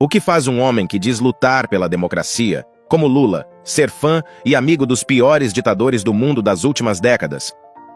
O que faz um homem que diz lutar pela democracia, como Lula, ser fã e amigo dos piores ditadores do mundo das últimas décadas?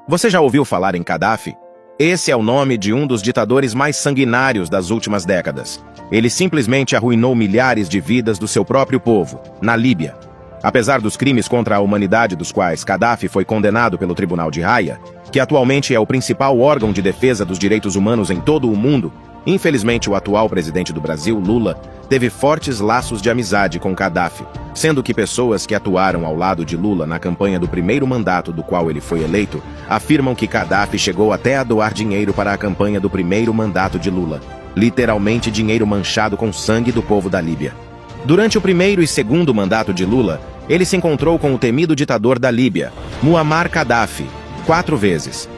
Você já ouviu falar em Gaddafi? Esse é o nome de um dos ditadores mais sanguinários das últimas décadas. Ele simplesmente arruinou milhares de vidas do seu próprio povo, na Líbia. Apesar dos crimes contra a humanidade dos quais Gaddafi foi condenado pelo Tribunal de Haia, que atualmente é o principal órgão de defesa dos direitos humanos em todo o mundo, infelizmente o atual presidente do Brasil, Lula, teve fortes laços de amizade com Gaddafi, sendo que pessoas que atuaram ao lado de Lula na campanha do primeiro mandato do qual ele foi eleito, afirmam que Gaddafi chegou até a doar dinheiro para a campanha do primeiro mandato de Lula, literalmente dinheiro manchado com sangue do povo da Líbia. Durante o primeiro e segundo mandato de Lula, ele se encontrou com o temido ditador da Líbia, Muammar Gaddafi, 4 vezes.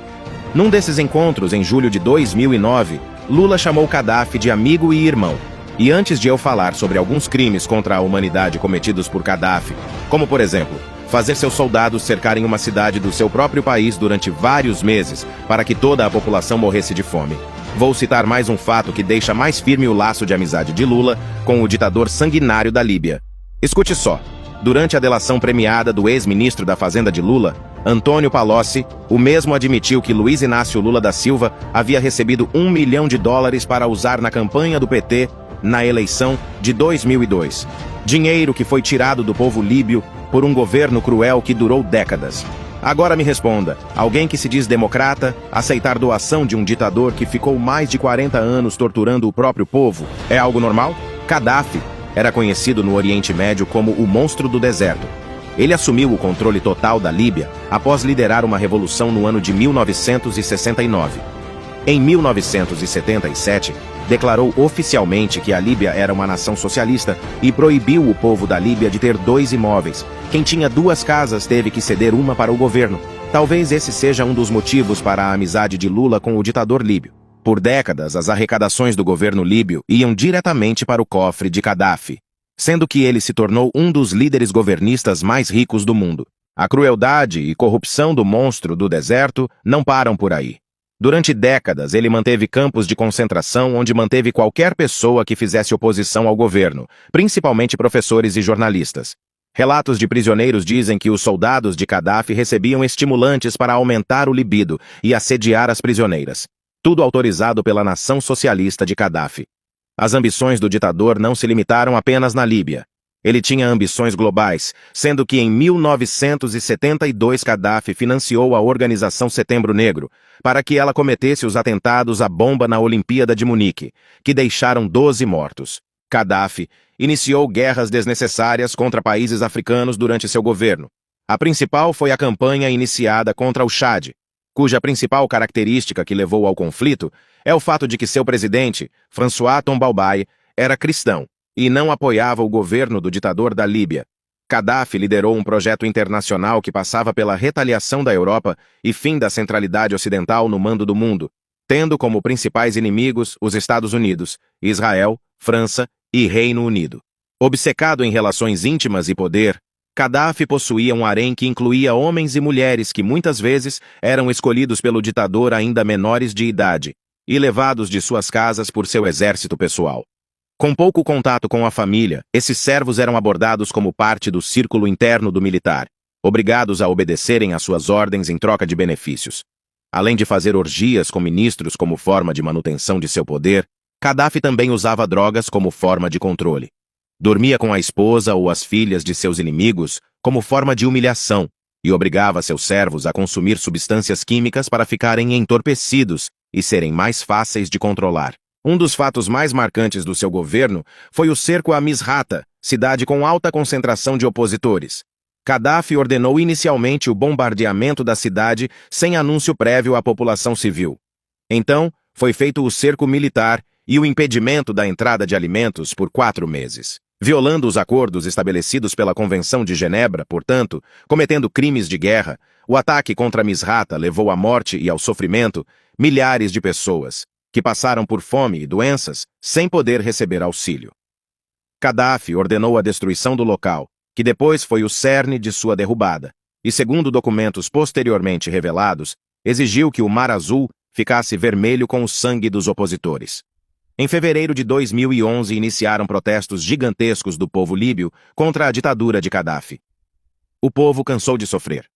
Num desses encontros, em julho de 2009, Lula chamou Gaddafi de amigo e irmão. E antes de eu falar sobre alguns crimes contra a humanidade cometidos por Gaddafi, como por exemplo, fazer seus soldados cercarem uma cidade do seu próprio país durante vários meses para que toda a população morresse de fome, vou citar mais um fato que deixa mais firme o laço de amizade de Lula com o ditador sanguinário da Líbia. Escute só. Durante a delação premiada do ex-ministro da Fazenda de Lula, Antônio Palocci, o mesmo admitiu que Luiz Inácio Lula da Silva havia recebido US$ 1 milhão para usar na campanha do PT na eleição de 2002. Dinheiro que foi tirado do povo líbio por um governo cruel que durou décadas. Agora me responda, alguém que se diz democrata, aceitar doação de um ditador que ficou mais de 40 anos torturando o próprio povo, é algo normal? Gaddafi era conhecido no Oriente Médio como o monstro do deserto. Ele assumiu o controle total da Líbia após liderar uma revolução no ano de 1969. Em 1977, declarou oficialmente que a Líbia era uma nação socialista e proibiu o povo da Líbia de ter 2 imóveis. Quem tinha 2 casas teve que ceder uma para o governo. Talvez esse seja um dos motivos para a amizade de Lula com o ditador líbio. Por décadas, as arrecadações do governo líbio iam diretamente para o cofre de Gaddafi, sendo que ele se tornou um dos líderes governistas mais ricos do mundo. A crueldade e corrupção do monstro do deserto não param por aí. Durante décadas, ele manteve campos de concentração onde manteve qualquer pessoa que fizesse oposição ao governo, principalmente professores e jornalistas. Relatos de prisioneiros dizem que os soldados de Gaddafi recebiam estimulantes para aumentar o libido e assediar as prisioneiras. Tudo autorizado pela nação socialista de Gaddafi. As ambições do ditador não se limitaram apenas na Líbia. Ele tinha ambições globais, sendo que em 1972 Gaddafi financiou a Organização Setembro Negro para que ela cometesse os atentados à bomba na Olimpíada de Munique, que deixaram 12 mortos. Gaddafi iniciou guerras desnecessárias contra países africanos durante seu governo. A principal foi a campanha iniciada contra o Chad, cuja principal característica que levou ao conflito é o fato de que seu presidente, François Tombalbaye, era cristão e não apoiava o governo do ditador da Líbia. Gaddafi liderou um projeto internacional que passava pela retaliação da Europa e fim da centralidade ocidental no mando do mundo, tendo como principais inimigos os Estados Unidos, Israel, França e Reino Unido. Obcecado em relações íntimas e poder, Gaddafi possuía um harém que incluía homens e mulheres que muitas vezes eram escolhidos pelo ditador ainda menores de idade e levados de suas casas por seu exército pessoal. Com pouco contato com a família, esses servos eram abordados como parte do círculo interno do militar, obrigados a obedecerem às suas ordens em troca de benefícios. Além de fazer orgias com ministros como forma de manutenção de seu poder, Gaddafi também usava drogas como forma de controle. Dormia com a esposa ou as filhas de seus inimigos como forma de humilhação e obrigava seus servos a consumir substâncias químicas para ficarem entorpecidos e serem mais fáceis de controlar. Um dos fatos mais marcantes do seu governo foi o cerco a Misrata, cidade com alta concentração de opositores. Gaddafi ordenou inicialmente o bombardeamento da cidade sem anúncio prévio à população civil. Então, foi feito o cerco militar e o impedimento da entrada de alimentos por 4 meses. Violando os acordos estabelecidos pela Convenção de Genebra, portanto, cometendo crimes de guerra, o ataque contra Misrata levou à morte e ao sofrimento milhares de pessoas, que passaram por fome e doenças sem poder receber auxílio. Gaddafi ordenou a destruição do local, que depois foi o cerne de sua derrubada, e segundo documentos posteriormente revelados, exigiu que o Mar Azul ficasse vermelho com o sangue dos opositores. Em fevereiro de 2011 iniciaram protestos gigantescos do povo líbio contra a ditadura de Gaddafi. O povo cansou de sofrer.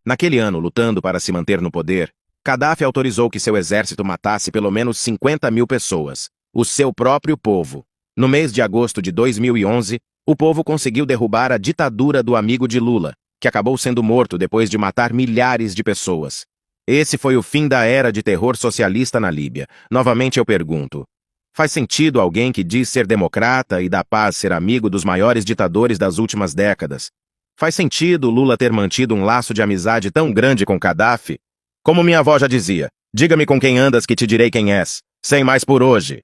Naquele ano, lutando para se manter no poder, Gaddafi autorizou que seu exército matasse pelo menos 50 mil pessoas, o seu próprio povo. No mês de agosto de 2011, o povo conseguiu derrubar a ditadura do amigo de Lula, que acabou sendo morto depois de matar milhares de pessoas. Esse foi o fim da era de terror socialista na Líbia. Novamente eu pergunto, faz sentido alguém que diz ser democrata e da paz ser amigo dos maiores ditadores das últimas décadas? Faz sentido Lula ter mantido um laço de amizade tão grande com Gaddafi? Como minha avó já dizia, diga-me com quem andas que te direi quem és. Sem mais por hoje.